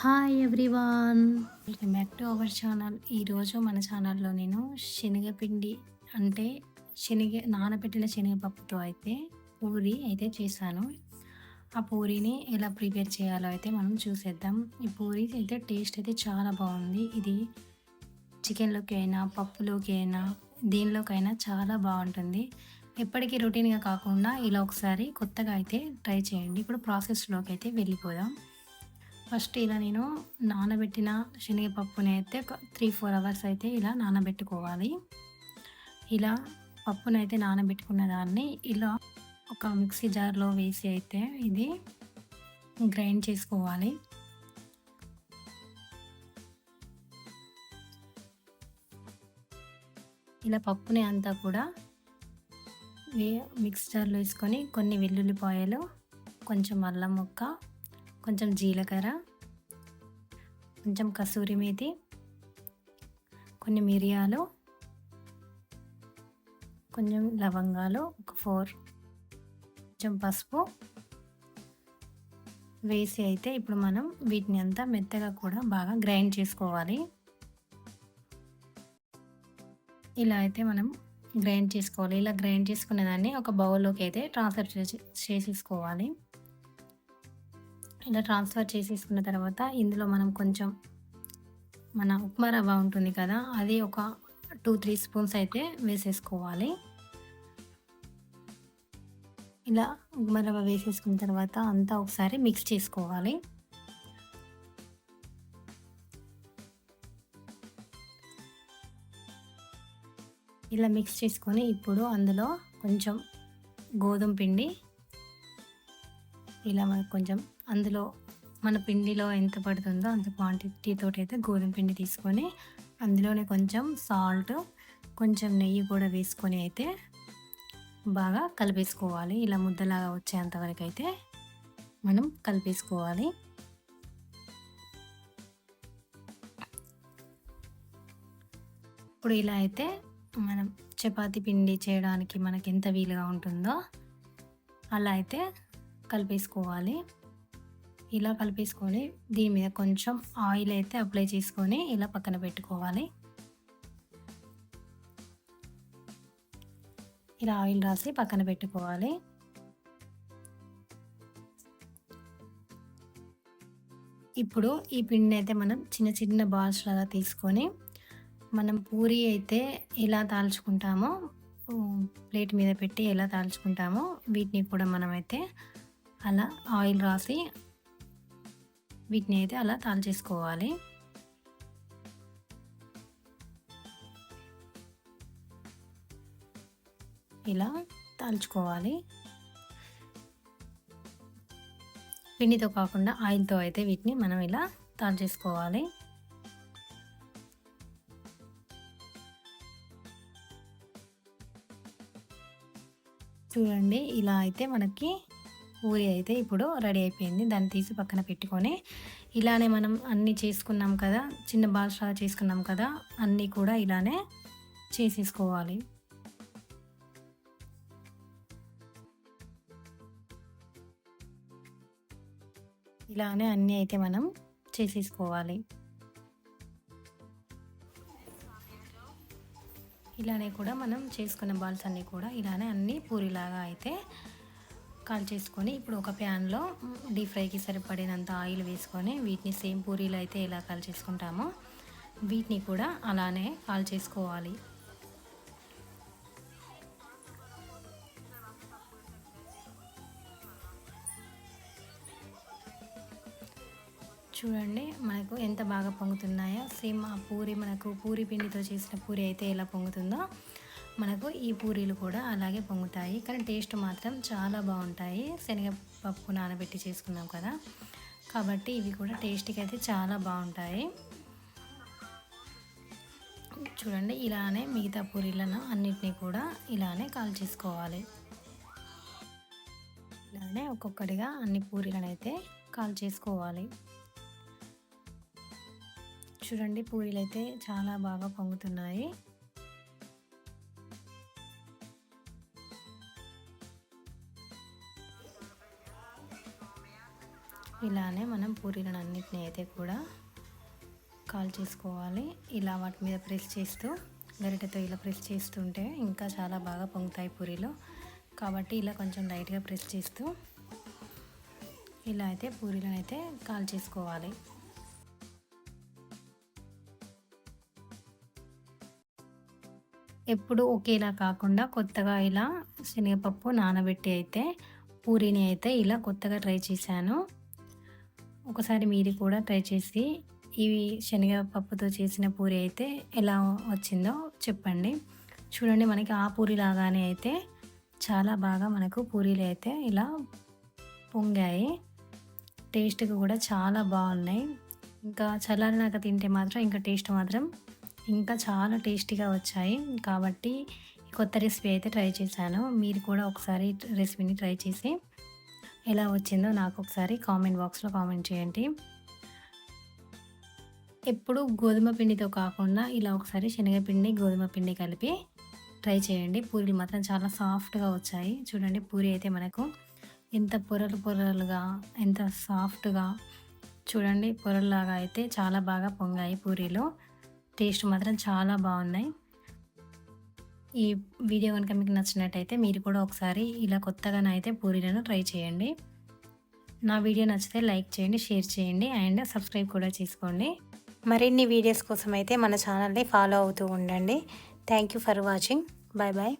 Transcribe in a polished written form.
Hi everyone, welcome back to our channel. ఈరోజు మన ఛానల్లో నేను శనగపిండి అంటే నానబెట్టిన శనగపప్పుతో అయితే పూరి అయితే చేశాను. ఆ పూరీని ఎలా ప్రిపేర్ చేయాలో అయితే మనం చూసేద్దాం. ఈ పూరి అయితే టేస్ట్ అయితే చాలా బాగుంది. ఇది చికెన్లోకి అయినా పప్పులోకి అయినా దేనిలోకైనా చాలా బాగుంటుంది. ఎప్పటికీ రొటీన్గా కాకుండా ఇలా ఒకసారి కొత్తగా అయితే ట్రై చేయండి. ఇప్పుడు ప్రాసెస్లోకి అయితే వెళ్ళిపోదాం. ఫస్ట్ ఇలా నేను నానబెట్టిన శనగపప్పుని అయితే ఒక 3-4 అవర్స్ అయితే ఇలా నానబెట్టుకోవాలి. ఇలా పప్పునైతే నానబెట్టుకున్న దాన్ని ఇలా ఒక మిక్సీ జార్లో వేసి అయితే ఇది గ్రైండ్ చేసుకోవాలి. ఇలా పప్పుని అంతా కూడా మిక్సీ జార్లో వేసుకొని కొన్ని వెల్లుల్లిపాయలు, కొంచెం అల్లం ముక్క, కొంచెం జీలకర్ర, కొంచెం కసూరి మేతి, కొన్ని మిరియాలు, కొంచెం లవంగాలు, ఒక 4, కొంచెం పసుపు వేసి అయితే ఇప్పుడు మనం వీటిని అంతా మెత్తగా కూడా బాగా గ్రైండ్ చేసుకోవాలి. ఇలా అయితే మనం గ్రైండ్ చేసుకోవాలి. ఇలా గ్రైండ్ చేసుకున్న దాన్ని ఒక బౌల్లోకి అయితే ట్రాన్స్ఫర్ చేసేసుకోవాలి. ఇలా ట్రాన్స్ఫర్ చేసేసుకున్న తర్వాత ఇందులో మనం కొంచెం మన ఉప్మా రవ్వ ఉంటుంది కదా, అది ఒక 2-3 స్పూన్స్ అయితే వేసేసుకోవాలి. ఇలా ఉప్మా రవ్వ వేసేసుకున్న తర్వాత అంతా ఒకసారి మిక్స్ చేసుకోవాలి. ఇలా మిక్స్ చేసుకొని ఇప్పుడు అందులో కొంచెం గోధుమ పిండి, ఇలా మనకు కొంచెం అందులో మన పిండిలో ఎంత పడుతుందో అంత క్వాంటిటీతో అయితే గోధుమ పిండి తీసుకొని అందులోనే కొంచెం సాల్ట్, కొంచెం నెయ్యి కూడా వేసుకొని అయితే బాగా కలిపేసుకోవాలి. ఇలా ముద్దలాగా వచ్చేంత వరకు అయితే మనం కలిపేసుకోవాలి. ఇప్పుడు ఇలా అయితే మనం చపాతీ పిండి చేయడానికి మనకి ఎంత వీలుగా ఉంటుందో అలా అయితే కలిపేసుకోవాలి. ఇలా కలిపేసుకొని దీని మీద కొంచెం ఆయిల్ అయితే అప్లై చేసుకొని ఇలా పక్కన పెట్టుకోవాలి. ఇలా ఆయిల్ రాసి పక్కన పెట్టుకోవాలి. ఇప్పుడు ఈ పిండిని అయితే మనం చిన్న చిన్న బాల్స్ లాగా తీసుకొని మనం పూరి అయితే ఎలా తాల్చుకుంటామో ప్లేట్ మీద పెట్టి ఎలా తాల్చుకుంటామో వీటిని కూడా మనమైతే అలా ఆయిల్ రాసి వీటిని అయితే అలా తాల్చేసుకోవాలి. ఇలా తాల్చుకోవాలి. పిండితో కాకుండా ఆయిల్తో అయితే వీటిని మనం ఇలా తాల్చేసుకోవాలి. చూడండి, ఇలా అయితే మనకి పూరి అయితే ఇప్పుడు రెడీ అయిపోయింది. దాన్ని తీసి పక్కన పెట్టుకొని ఇలానే మనం అన్నీ చేసుకున్నాం కదా, చిన్న బాల్స్ లాగా చేసుకున్నాం కదా, అన్నీ కూడా ఇలానే చేసేసుకోవాలి. ఇలానే అన్నీ అయితే మనం చేసేసుకోవాలి. ఇలానే కూడా మనం చేసుకున్న బాల్స్ అన్నీ కూడా ఇలానే అన్నీ పూరిలాగా అయితే కాల్ చేసుకొని ఇప్పుడు ఒక ప్యాన్లో డీప్ ఫ్రైకి సరిపడినంత ఆయిల్ వేసుకొని వీటిని సేమ్ పూరీలు అయితే ఎలా కాల్ చేసుకుంటామో వీటిని కూడా అలానే కాల్ చేసుకోవాలి. చూడండి మనకు ఎంత బాగా పొంగుతున్నాయో, సేమ్ ఆ పూరి మనకు పూరి పిండితో చేసిన పూరి అయితే ఎలా పొంగుతుందో మనకు ఈ పూరీలు కూడా అలాగే పొంగుతాయి. కానీ టేస్ట్ మాత్రం చాలా బాగుంటాయి. శనగపప్పు నానబెట్టి చేసుకున్నాం కదా, కాబట్టి ఇవి కూడా టేస్ట్కి అయితే చాలా బాగుంటాయి. చూడండి, ఇలానే మిగతా పూరీలను అన్నిటినీ కూడా ఇలానే కాల్ చేసుకోవాలి. ఇలానే ఒక్కొక్కటిగా అన్ని పూరీలను అయితే కాల్ చేసుకోవాలి. చూడండి, పూరీలు అయితే చాలా బాగా పొంగుతున్నాయి. ఇలానే మనం పూరీలను అన్నిటిని అయితే కూడా కాల్ చేసుకోవాలి. ఇలా వాటి మీద ప్రెస్ చేస్తూ గరిటెతో ఇలా ప్రెస్ చేస్తుంటే ఇంకా చాలా బాగా పొంగుతాయి పూరీలు. కాబట్టి ఇలా కొంచెం లైట్గా ప్రెస్ చేస్తూ ఇలా అయితే పూరీలను అయితే కాల్ చేసుకోవాలి. ఎప్పుడు ఒకేలా కాకుండా కొత్తగా ఇలా శనగపప్పు నానబెట్టి అయితే పూరీని అయితే ఇలా కొత్తగా ట్రై చేశాను. ఒకసారి మీరు కూడా ట్రై చేసి ఇవి శనగపప్పుతో చేసిన పూరి అయితే ఎలా వచ్చిందో చెప్పండి. చూడండి, మనకి ఆ పూరి లాగానే అయితే చాలా బాగా మనకు పూరీలు అయితే ఇలా పొంగాయి. టేస్ట్‌గా కూడా చాలా బాగున్నాయి. ఇంకా చల్లారినాక తింటే మాత్రం ఇంకా టేస్ట్ మాత్రం ఇంకా చాలా టేస్టీగా వచ్చాయి. కాబట్టి కొత్త రెసిపీ అయితే ట్రై చేశాను. మీరు కూడా ఒకసారి రెసిపీని ట్రై చేసి ఎలా వచ్చిందో నాకు ఒకసారి కామెంట్ బాక్స్లో కామెంట్ చేయండి. ఎప్పుడు గోధుమ పిండితో కాకుండా ఇలా ఒకసారి శనగపిండి గోధుమ పిండి కలిపి ట్రై చేయండి. పూరీలు మాత్రం చాలా సాఫ్ట్గా వచ్చాయి. చూడండి, పూరి అయితే మనకు ఎంత పొరలు పొరలుగా ఎంత సాఫ్ట్గా, చూడండి పొరల్లాగా అయితే చాలా బాగా పొంగాయి పూరీలు. టేస్ట్ మాత్రం చాలా బాగున్నాయి. ఈ వీడియో కనుక మీకు నచ్చినట్టయితే మీరు కూడా ఒకసారి ఇలా కొత్తగానైతే పూరీలను ట్రై చేయండి. నా వీడియో నచ్చితే లైక్ చేయండి, షేర్ చేయండి అండ్ సబ్స్క్రైబ్ కూడా చేసుకోండి. మరిన్ని వీడియోస్ కోసం అయితే మన ఛానల్ని ఫాలో అవుతూ ఉండండి. Thank you for watching. Bye bye.